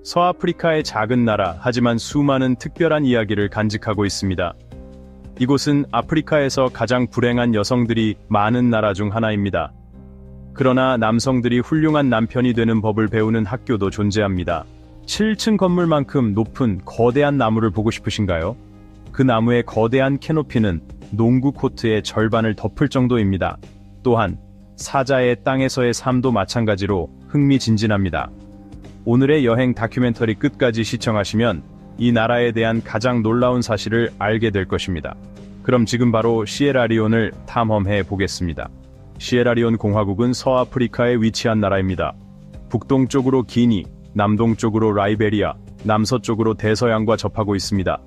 서아프리카의 작은 나라, 하지만 수많은 특별한 이야기를 간직하고 있습니다. 이곳은 아프리카에서 가장 불행한 여성들이 많은 나라 중 하나입니다. 그러나 남성들이 훌륭한 남편이 되는 법을 배우는 학교도 존재합니다. 7층 건물만큼 높은 거대한 나무를 보고 싶으신가요? 그 나무의 거대한 캐노피는 농구 코트의 절반을 덮을 정도입니다. 또한 사자의 땅에서의 삶도 마찬가지로 흥미진진합니다. 오늘의 여행 다큐멘터리 끝까지 시청하시면 이 나라에 대한 가장 놀라운 사실을 알게 될 것입니다. 그럼 지금 바로 시에라리온을 탐험해 보겠습니다. 시에라리온 공화국은 서아프리카에 위치한 나라입니다. 북동쪽으로 기니, 남동쪽으로 라이베리아, 남서쪽으로 대서양과 접하고 있습니다.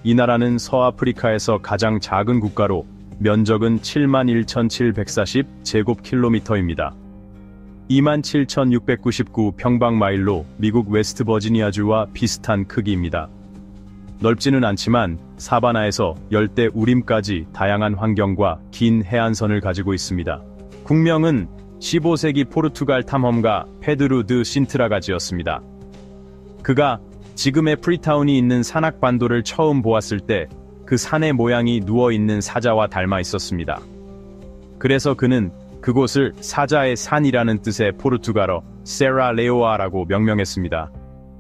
이 나라는 서아프리카에서 가장 작은 국가로 면적은 71,740제곱킬로미터입니다. 27,699 평방마일로 미국 웨스트버지니아주와 비슷한 크기입니다. 넓지는 않지만 사바나에서 열대 우림까지 다양한 환경과 긴 해안선을 가지고 있습니다. 국명은 15세기 포르투갈 탐험가 페드루 드 신트라가 지었습니다. 그가 지금의 프리타운이 있는 산악반도를 처음 보았을 때 그 산의 모양이 누워있는 사자와 닮아 있었습니다. 그래서 그는 그곳을 사자의 산이라는 뜻의 포르투갈어 세라레오아라고 명명했습니다.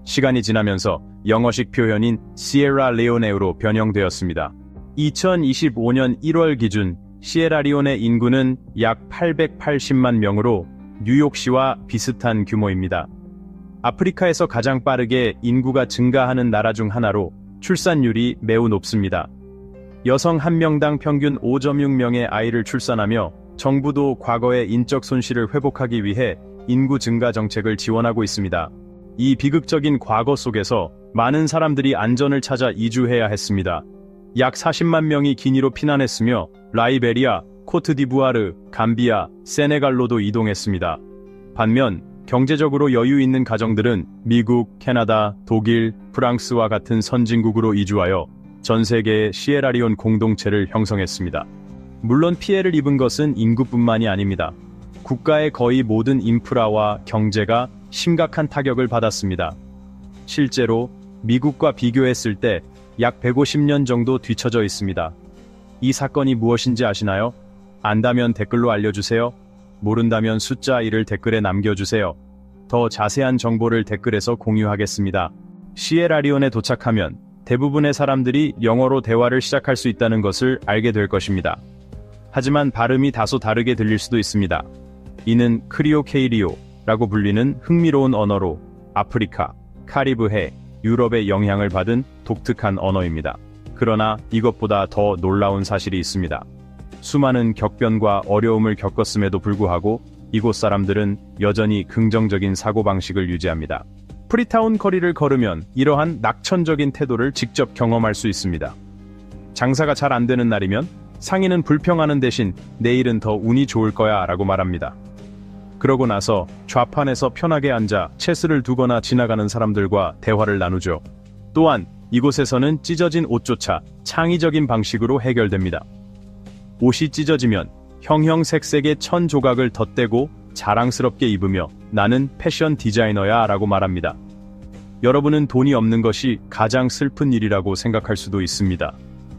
시간이 지나면서 영어식 표현인 시에라레오네로 변형되었습니다. 2025년 1월 기준 시에라리온의 인구는 약 880만 명으로 뉴욕시와 비슷한 규모입니다. 아프리카에서 가장 빠르게 인구가 증가하는 나라 중 하나로 출산율이 매우 높습니다. 여성 한 명당 평균 5.6명의 아이를 출산하며 정부도 과거의 인적 손실을 회복하기 위해 인구 증가 정책을 지원하고 있습니다. 이 비극적인 과거 속에서 많은 사람들이 안전을 찾아 이주해야 했습니다. 약 40만 명이 기니로 피난했으며 라이베리아, 코트디부아르, 감비아, 세네갈로도 이동했습니다. 반면 경제적으로 여유 있는 가정들은 미국, 캐나다, 독일, 프랑스와 같은 선진국으로 이주하여 전 세계의 시에라리온 공동체를 형성했습니다. 물론 피해를 입은 것은 인구뿐만이 아닙니다. 국가의 거의 모든 인프라와 경제가 심각한 타격을 받았습니다. 실제로 미국과 비교했을 때 약 150년 정도 뒤처져 있습니다. 이 사건이 무엇인지 아시나요? 안다면 댓글로 알려주세요. 모른다면 숫자 1을 댓글에 남겨주세요. 더 자세한 정보를 댓글에서 공유하겠습니다. 시에라리온에 도착하면 대부분의 사람들이 영어로 대화를 시작할 수 있다는 것을 알게 될 것입니다. 하지만 발음이 다소 다르게 들릴 수도 있습니다. 이는 크리오 케이리오라고 불리는 흥미로운 언어로 아프리카, 카리브해, 유럽의 영향을 받은 독특한 언어입니다. 그러나 이것보다 더 놀라운 사실이 있습니다. 수많은 격변과 어려움을 겪었음에도 불구하고 이곳 사람들은 여전히 긍정적인 사고방식을 유지합니다. 프리타운 거리를 걸으면 이러한 낙천적인 태도를 직접 경험할 수 있습니다. 장사가 잘 안 되는 날이면 상인은 불평하는 대신 내일은 더 운이 좋을 거야 라고 말합니다. 그러고 나서 좌판에서 편하게 앉아 체스를 두거나 지나가는 사람들과 대화를 나누죠. 또한 이곳에서는 찢어진 옷조차 창의적인 방식으로 해결됩니다. 옷이 찢어지면 형형색색의 천 조각을 덧대고 자랑스럽게 입으며 나는 패션 디자이너야 라고 말합니다. 여러분은 돈이 없는 것이 가장 슬픈 일이라고 생각할 수도 있습니다.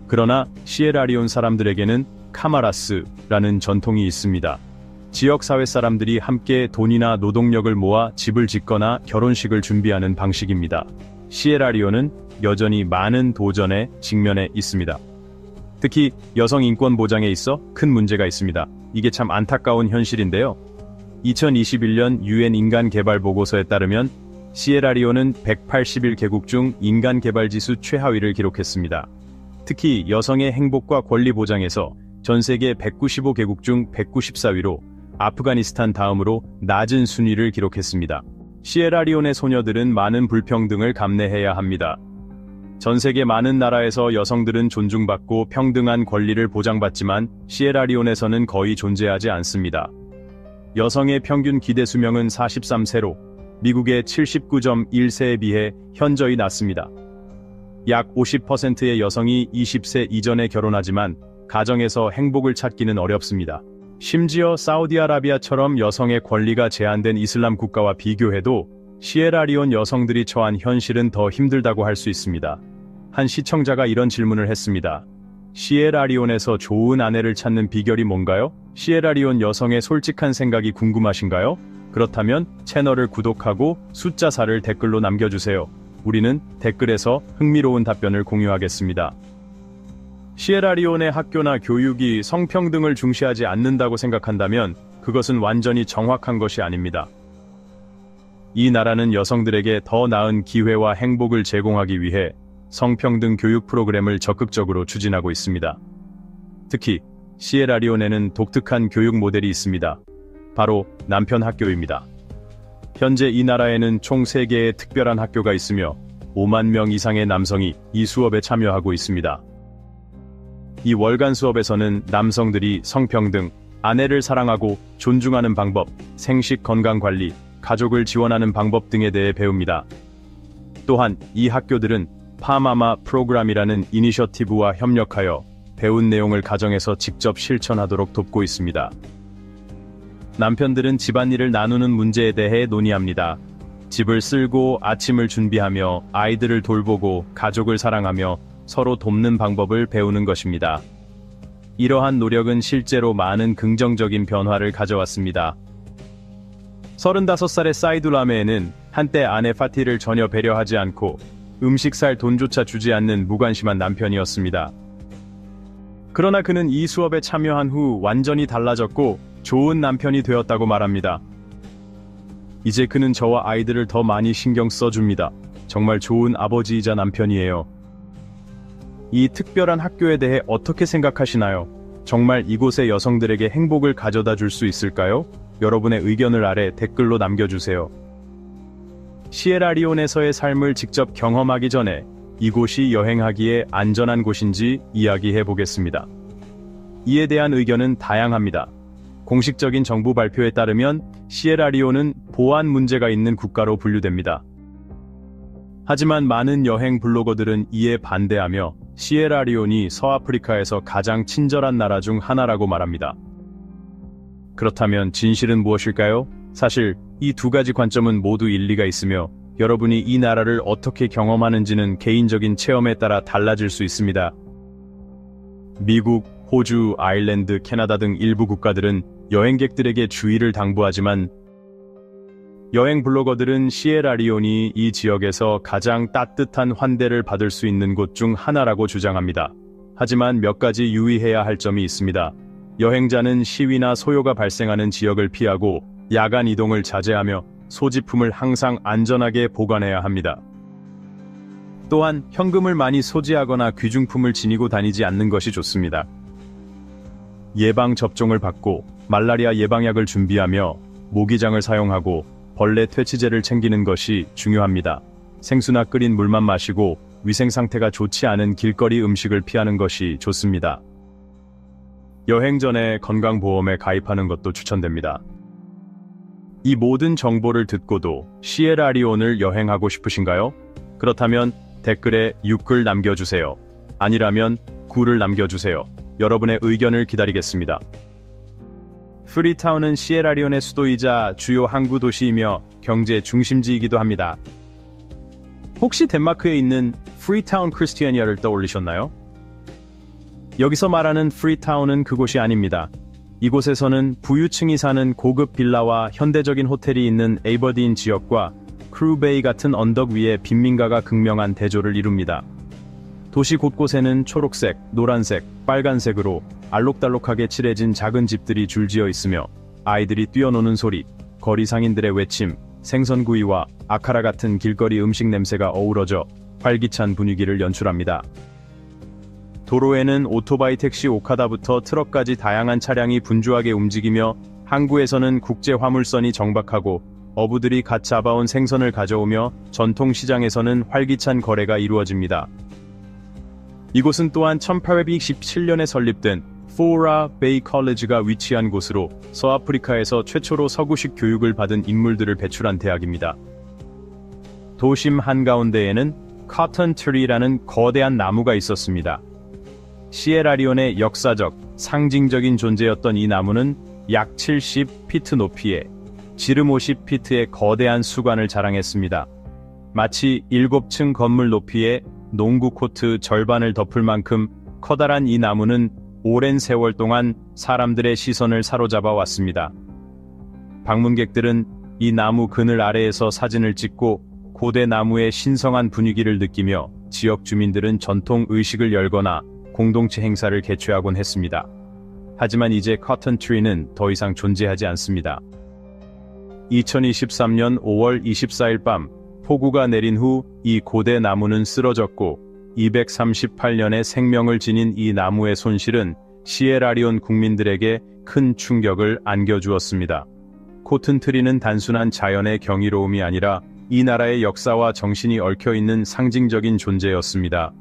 그러나 시에라리온 사람들에게는 카마라스라는 전통이 있습니다. 지역사회 사람들이 함께 돈이나 노동력을 모아 집을 짓거나 결혼식을 준비하는 방식입니다. 시에라리온은 여전히 많은 도전에 직면해 있습니다. 특히 여성 인권 보장에 있어 큰 문제가 있습니다. 이게 참 안타까운 현실인데요. 2021년 유엔 인간개발보고서에 따르면 시에라리온은 181개국 중 인간개발지수 최하위를 기록했습니다. 특히 여성의 행복과 권리 보장에서 전 세계 195개국 중 194위로 아프가니스탄 다음으로 낮은 순위를 기록했습니다. 시에라리온의 소녀들은 많은 불평등을 감내해야 합니다. 전 세계 많은 나라에서 여성들은 존중받고 평등한 권리를 보장받지만 시에라리온에서는 거의 존재하지 않습니다. 여성의 평균 기대 수명은 43세로 미국의 79.1세에 비해 현저히 낮습니다. 약 50%의 여성이 20세 이전에 결혼하지만 가정에서 행복을 찾기는 어렵습니다. 심지어 사우디아라비아처럼 여성의 권리가 제한된 이슬람 국가와 비교해도 시에라리온 여성들이 처한 현실은 더 힘들다고 할 수 있습니다. 한 시청자가 이런 질문을 했습니다. 시에라리온에서 좋은 아내를 찾는 비결이 뭔가요? 시에라리온 여성의 솔직한 생각이 궁금하신가요? 그렇다면 채널을 구독하고 숫자 4를 댓글로 남겨주세요. 우리는 댓글에서 흥미로운 답변을 공유하겠습니다. 시에라리온의 학교나 교육이 성평등을 중시하지 않는다고 생각한다면 그것은 완전히 정확한 것이 아닙니다. 이 나라는 여성들에게 더 나은 기회와 행복을 제공하기 위해 성평등 교육 프로그램을 적극적으로 추진하고 있습니다. 특히 시에라리온에는 독특한 교육 모델이 있습니다. 바로 남편 학교입니다. 현재 이 나라에는 총 3개의 특별한 학교가 있으며 5만 명 이상의 남성이 이 수업에 참여하고 있습니다. 이 월간 수업에서는 남성들이 성평등, 아내를 사랑하고 존중하는 방법, 생식 건강 관리, 가족을 지원하는 방법 등에 대해 배웁니다. 또한 이 학교들은 파마마 프로그램이라는 이니셔티브와 협력하여 배운 내용을 가정에서 직접 실천하도록 돕고 있습니다. 남편들은 집안일을 나누는 문제에 대해 논의합니다. 집을 쓸고 아침을 준비하며 아이들을 돌보고 가족을 사랑하며 서로 돕는 방법을 배우는 것입니다. 이러한 노력은 실제로 많은 긍정적인 변화를 가져왔습니다. 35살의 사이두라메에는 한때 아내 파티를 전혀 배려하지 않고 음식 살 돈조차 주지 않는 무관심한 남편이었습니다. 그러나 그는 이 수업에 참여한 후 완전히 달라졌고 좋은 남편이 되었다고 말합니다. 이제 그는 저와 아이들을 더 많이 신경 써줍니다. 정말 좋은 아버지이자 남편이에요. 이 특별한 학교에 대해 어떻게 생각하시나요? 정말 이곳의 여성들에게 행복을 가져다 줄 수 있을까요? 여러분의 의견을 아래 댓글로 남겨주세요. 시에라리온에서의 삶을 직접 경험하기 전에 이곳이 여행하기에 안전한 곳인지 이야기해 보겠습니다. 이에 대한 의견은 다양합니다. 공식적인 정부 발표에 따르면 시에라리온은 보안 문제가 있는 국가로 분류됩니다. 하지만 많은 여행 블로거들은 이에 반대하며 시에라리온이 서아프리카에서 가장 친절한 나라 중 하나라고 말합니다. 그렇다면 진실은 무엇일까요? 사실 이 두 가지 관점은 모두 일리가 있으며 여러분이 이 나라를 어떻게 경험하는지는 개인적인 체험에 따라 달라질 수 있습니다. 미국, 호주, 아일랜드, 캐나다 등 일부 국가들은 여행객들에게 주의를 당부하지만 여행 블로거들은 시에라리온이 이 지역에서 가장 따뜻한 환대를 받을 수 있는 곳 중 하나라고 주장합니다. 하지만 몇 가지 유의해야 할 점이 있습니다. 여행자는 시위나 소요가 발생하는 지역을 피하고 야간 이동을 자제하며 소지품을 항상 안전하게 보관해야 합니다. 또한 현금을 많이 소지하거나 귀중품을 지니고 다니지 않는 것이 좋습니다. 예방접종을 받고 말라리아 예방약을 준비하며 모기장을 사용하고 벌레 퇴치제를 챙기는 것이 중요합니다. 생수나 끓인 물만 마시고 위생 상태가 좋지 않은 길거리 음식을 피하는 것이 좋습니다. 여행 전에 건강보험에 가입하는 것도 추천됩니다. 이 모든 정보를 듣고도 시에라리온을 여행하고 싶으신가요? 그렇다면 댓글에 6글 남겨주세요. 아니라면 9를 남겨주세요. 여러분의 의견을 기다리겠습니다. 프리타운은 시에라리온의 수도이자 주요 항구 도시이며 경제 중심지이기도 합니다. 혹시 덴마크에 있는 프리타운 크리스티아니아를 떠올리셨나요? 여기서 말하는 프리타운은 그곳이 아닙니다. 이곳에서는 부유층이 사는 고급 빌라와 현대적인 호텔이 있는 에이버딘 지역과 크루베이 같은 언덕 위에 빈민가가 극명한 대조를 이룹니다. 도시 곳곳에는 초록색, 노란색, 빨간색으로 알록달록하게 칠해진 작은 집들이 줄지어 있으며 아이들이 뛰어노는 소리, 거리 상인들의 외침, 생선구이와 아카라 같은 길거리 음식 냄새가 어우러져 활기찬 분위기를 연출합니다. 도로에는 오토바이 택시 오카다부터 트럭까지 다양한 차량이 분주하게 움직이며 항구에서는 국제 화물선이 정박하고 어부들이 갓 잡아온 생선을 가져오며 전통시장에서는 활기찬 거래가 이루어집니다. 이곳은 또한 1817년에 설립된 포라 베이 컬리지가 위치한 곳으로 서아프리카에서 최초로 서구식 교육을 받은 인물들을 배출한 대학입니다. 도심 한가운데에는 커튼 트리라는 거대한 나무가 있었습니다. 시에라리온의 역사적, 상징적인 존재였던 이 나무는 약 70피트 높이에 지름 50피트의 거대한 수관을 자랑했습니다. 마치 7층 건물 높이의 농구 코트 절반을 덮을 만큼 커다란 이 나무는 오랜 세월 동안 사람들의 시선을 사로잡아 왔습니다. 방문객들은 이 나무 그늘 아래에서 사진을 찍고 고대 나무의 신성한 분위기를 느끼며 지역 주민들은 전통 의식을 열거나 공동체 행사를 개최하곤 했습니다. 하지만 이제 커튼 트리는 더 이상 존재하지 않습니다. 2023년 5월 24일 밤 폭우가 내린 후 이 고대 나무는 쓰러졌고 238년의 생명을 지닌 이 나무의 손실은 시에라리온 국민들에게 큰 충격을 안겨주었습니다. 코튼 트리는 단순한 자연의 경이로움이 아니라 이 나라의 역사와 정신이 얽혀있는 상징적인 존재였습니다.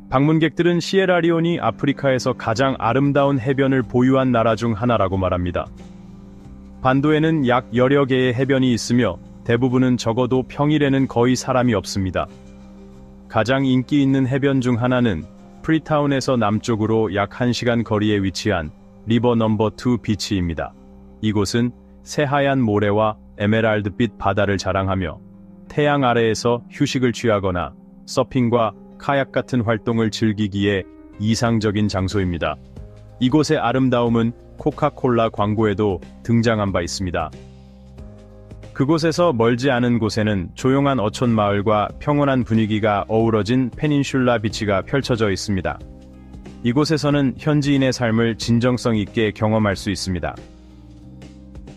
방문객들은 시에라리온이 아프리카에서 가장 아름다운 해변을 보유한 나라 중 하나라고 말합니다. 반도에는 약 10여 개의 해변이 있으며 대부분은 적어도 평일에는 거의 사람이 없습니다. 가장 인기 있는 해변 중 하나는 프리타운에서 남쪽으로 약 1시간 거리에 위치한 리버 넘버 2 비치입니다. 이곳은 새하얀 모래와 에메랄드빛 바다를 자랑하며 태양 아래에서 휴식을 취하거나 서핑과 카약 같은 활동을 즐기기에 이상적인 장소입니다. 이곳의 아름다움은 코카콜라 광고에도 등장한 바 있습니다. 그곳에서 멀지 않은 곳에는 조용한 어촌 마을과 평온한 분위기가 어우러진 페닌슐라 비치가 펼쳐져 있습니다. 이곳에서는 현지인의 삶을 진정성 있게 경험할 수 있습니다.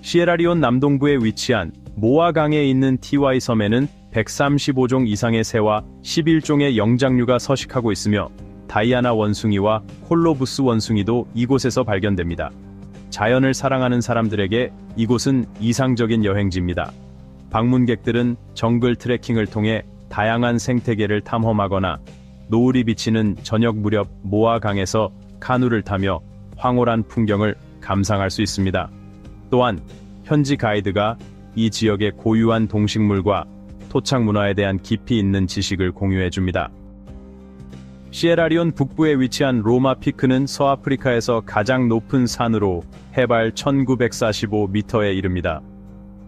시에라리온 남동부에 위치한 모아강에 있는 티와이 섬에는 135종 이상의 새와 11종의 영장류가 서식하고 있으며 다이아나 원숭이와 콜로부스 원숭이도 이곳에서 발견됩니다. 자연을 사랑하는 사람들에게 이곳은 이상적인 여행지입니다. 방문객들은 정글 트레킹을 통해 다양한 생태계를 탐험하거나 노을이 비치는 저녁 무렵 모아강에서 카누를 타며 황홀한 풍경을 감상할 수 있습니다. 또한 현지 가이드가 이 지역의 고유한 동식물과 토착 문화에 대한 깊이 있는 지식을 공유해줍니다. 시에라리온 북부에 위치한 로마 피크는 서아프리카에서 가장 높은 산으로 해발 1945m에 이릅니다.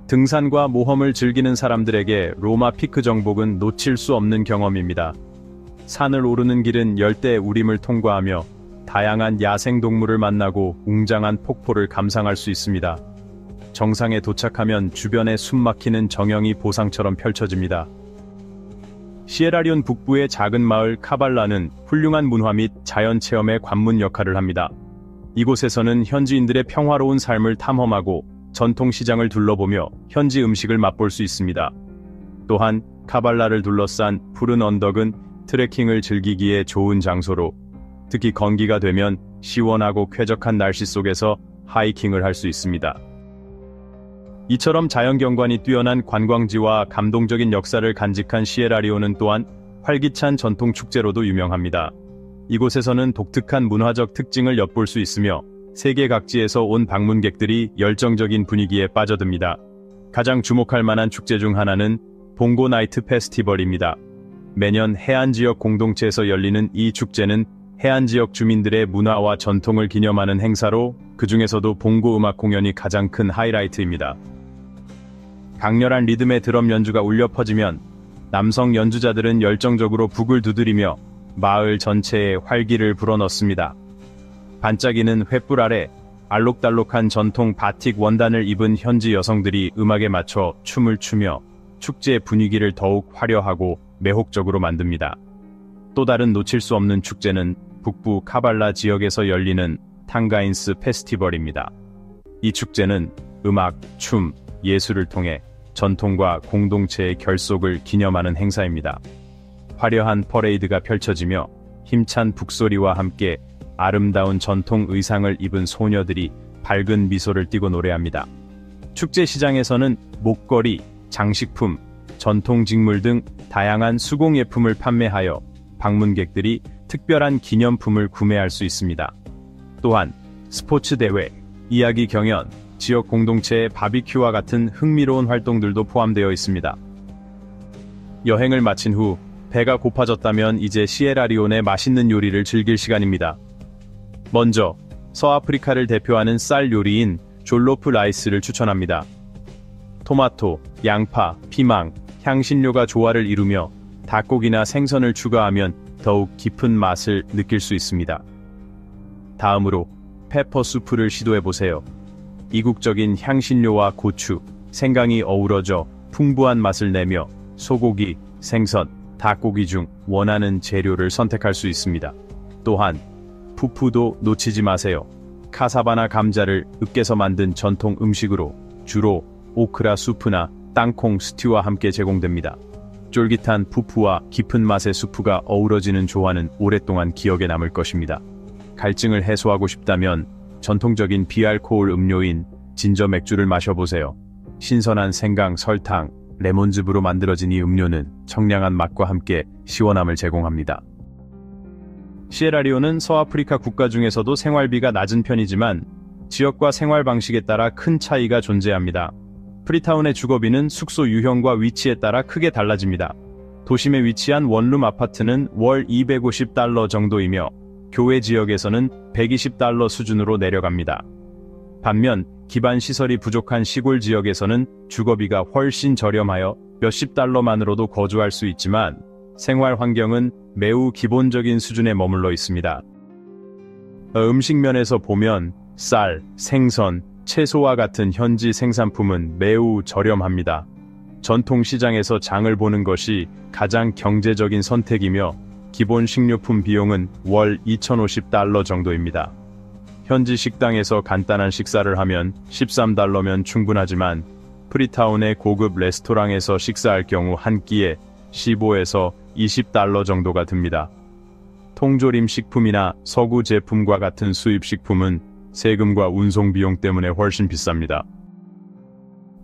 등산과 모험을 즐기는 사람들에게 로마 피크 정복은 놓칠 수 없는 경험입니다. 산을 오르는 길은 열대 우림을 통과하며 다양한 야생동물을 만나고 웅장한 폭포를 감상할 수 있습니다. 정상에 도착하면 주변에 숨막히는 정영이 보상처럼 펼쳐집니다. 시에라리온 북부의 작은 마을 카발라는 훌륭한 문화 및 자연체험의 관문 역할을 합니다. 이곳에서는 현지인들의 평화로운 삶을 탐험하고 전통시장을 둘러보며 현지 음식을 맛볼 수 있습니다. 또한 카발라를 둘러싼 푸른 언덕은 트레킹을 즐기기에 좋은 장소로 특히 건기가 되면 시원하고 쾌적한 날씨 속에서 하이킹을 할 수 있습니다. 이처럼 자연경관이 뛰어난 관광지와 감동적인 역사를 간직한 시에라리온은 또한 활기찬 전통 축제로도 유명합니다. 이곳에서는 독특한 문화적 특징을 엿볼 수 있으며 세계 각지에서 온 방문객들이 열정적인 분위기에 빠져듭니다. 가장 주목할 만한 축제 중 하나는 봉고 나이트 페스티벌입니다. 매년 해안지역 공동체에서 열리는 이 축제는 해안지역 주민들의 문화와 전통을 기념하는 행사로 그 중에서도 봉고 음악 공연이 가장 큰 하이라이트입니다. 강렬한 리듬의 드럼 연주가 울려 퍼지면 남성 연주자들은 열정적으로 북을 두드리며 마을 전체에 활기를 불어넣습니다. 반짝이는 횃불 아래 알록달록한 전통 바틱 원단을 입은 현지 여성들이 음악에 맞춰 춤을 추며 축제의 분위기를 더욱 화려하고 매혹적으로 만듭니다. 또 다른 놓칠 수 없는 축제는 북부 카발라 지역에서 열리는 탕가인스 페스티벌입니다. 이 축제는 음악, 춤, 예술을 통해 전통과 공동체의 결속을 기념하는 행사입니다. 화려한 퍼레이드가 펼쳐지며 힘찬 북소리와 함께 아름다운 전통 의상을 입은 소녀들이 밝은 미소를 띠고 노래합니다. 축제 시장에서는 목걸이, 장식품, 전통직물 등 다양한 수공예품을 판매하여 방문객들이 특별한 기념품을 구매할 수 있습니다. 또한 스포츠 대회, 이야기 경연, 지역 공동체의 바비큐와 같은 흥미로운 활동들도 포함되어 있습니다. 여행을 마친 후 배가 고파졌다면 이제 시에라리온의 맛있는 요리를 즐길 시간입니다. 먼저 서아프리카를 대표하는 쌀 요리인 졸로프 라이스를 추천합니다. 토마토, 양파, 피망, 향신료가 조화를 이루며 닭고기나 생선을 추가하면 더욱 깊은 맛을 느낄 수 있습니다. 다음으로 페퍼 수프를 시도해보세요. 이국적인 향신료와 고추, 생강이 어우러져 풍부한 맛을 내며 소고기, 생선, 닭고기 중 원하는 재료를 선택할 수 있습니다. 또한 푸푸도 놓치지 마세요. 카사바나 감자를 으깨서 만든 전통 음식으로 주로 오크라 수프나 땅콩 스튜와 함께 제공됩니다. 쫄깃한 푸푸와 깊은 맛의 수프가 어우러지는 조화는 오랫동안 기억에 남을 것입니다. 갈증을 해소하고 싶다면 전통적인 비알코올 음료인 진저 맥주를 마셔보세요. 신선한 생강, 설탕, 레몬즙으로 만들어진 이 음료는 청량한 맛과 함께 시원함을 제공합니다. 시에라리온은 서아프리카 국가 중에서도 생활비가 낮은 편이지만 지역과 생활 방식에 따라 큰 차이가 존재합니다. 프리타운의 주거비는 숙소 유형과 위치에 따라 크게 달라집니다. 도심에 위치한 원룸 아파트는 월 $250 정도이며 교외 지역에서는 $120 수준으로 내려갑니다. 반면 기반 시설이 부족한 시골 지역에서는 주거비가 훨씬 저렴하여 몇십 달러만으로도 거주할 수 있지만 생활 환경은 매우 기본적인 수준에 머물러 있습니다. 음식 면에서 보면 쌀, 생선, 채소와 같은 현지 생산품은 매우 저렴합니다. 전통 시장에서 장을 보는 것이 가장 경제적인 선택이며 기본 식료품 비용은 월 $2,050 정도입니다. 현지 식당에서 간단한 식사를 하면 $13면 충분하지만 프리타운의 고급 레스토랑에서 식사할 경우 한 끼에 $15에서 $20 정도가 듭니다. 통조림 식품이나 서구 제품과 같은 수입 식품은 세금과 운송 비용 때문에 훨씬 비쌉니다.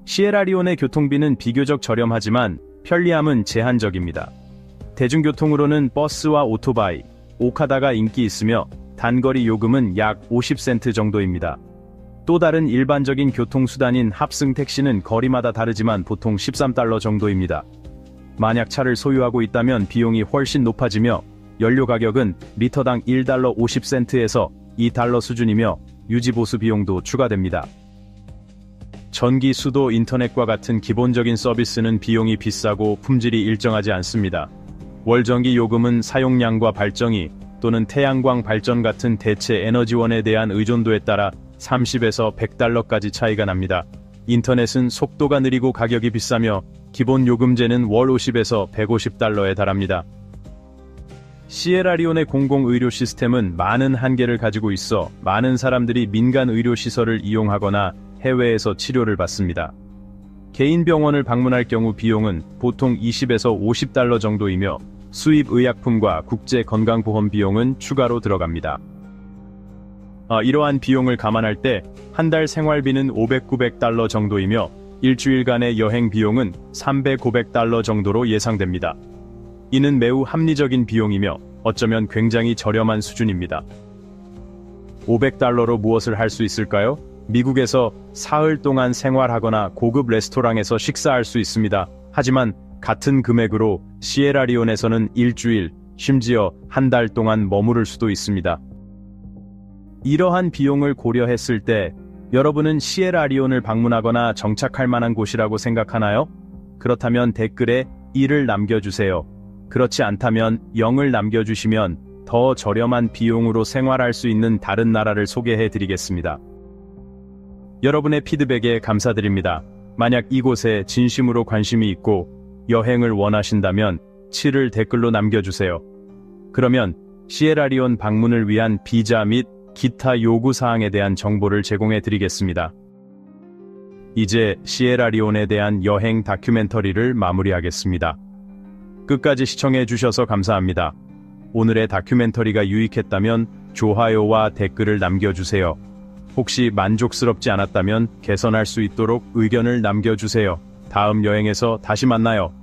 시에라리온의 교통비는 비교적 저렴하지만 편리함은 제한적입니다. 대중교통으로는 버스와 오토바이, 오카다가 인기 있으며 단거리 요금은 약 50센트 정도입니다. 또 다른 일반적인 교통수단인 합승 택시는 거리마다 다르지만 보통 $13 정도입니다. 만약 차를 소유하고 있다면 비용이 훨씬 높아지며 연료 가격은 리터당 $1 50센트에서 $2 수준이며 유지보수 비용도 추가됩니다. 전기, 수도, 인터넷과 같은 기본적인 서비스는 비용이 비싸고 품질이 일정하지 않습니다. 월전기 요금은 사용량과 발전기 또는 태양광 발전 같은 대체 에너지원에 대한 의존도에 따라 $30에서 $100까지 차이가 납니다. 인터넷은 속도가 느리고 가격이 비싸며 기본 요금제는 월 $50에서 $150에 달합니다. 시에라리온의 공공의료 시스템은 많은 한계를 가지고 있어 많은 사람들이 민간 의료시설을 이용하거나 해외에서 치료를 받습니다. 개인 병원을 방문할 경우 비용은 보통 $20에서 $50 정도이며 수입 의약품과 국제 건강보험 비용은 추가로 들어갑니다. 이러한 비용을 감안할 때 한 달 생활비는 $500, $900 정도이며 일주일간의 여행 비용은 $300, $500 정도로 예상됩니다. 이는 매우 합리적인 비용이며 어쩌면 굉장히 저렴한 수준입니다. $500로 무엇을 할 수 있을까요? 미국에서 사흘 동안 생활하거나 고급 레스토랑에서 식사할 수 있습니다. 하지만 같은 금액으로 시에라리온에서는 일주일, 심지어 한 달 동안 머무를 수도 있습니다. 이러한 비용을 고려했을 때 여러분은 시에라리온을 방문하거나 정착할 만한 곳이라고 생각하나요? 그렇다면 댓글에 1을 남겨주세요. 그렇지 않다면 0을 남겨주시면 더 저렴한 비용으로 생활할 수 있는 다른 나라를 소개해 드리겠습니다. 여러분의 피드백에 감사드립니다. 만약 이곳에 진심으로 관심이 있고 여행을 원하신다면 7을 댓글로 남겨주세요. 그러면 시에라리온 방문을 위한 비자 및 기타 요구사항에 대한 정보를 제공해 드리겠습니다. 이제 시에라리온에 대한 여행 다큐멘터리를 마무리하겠습니다. 끝까지 시청해 주셔서 감사합니다. 오늘의 다큐멘터리가 유익했다면 좋아요와 댓글을 남겨주세요. 혹시 만족스럽지 않았다면 개선할 수 있도록 의견을 남겨주세요. 다음 여행에서 다시 만나요.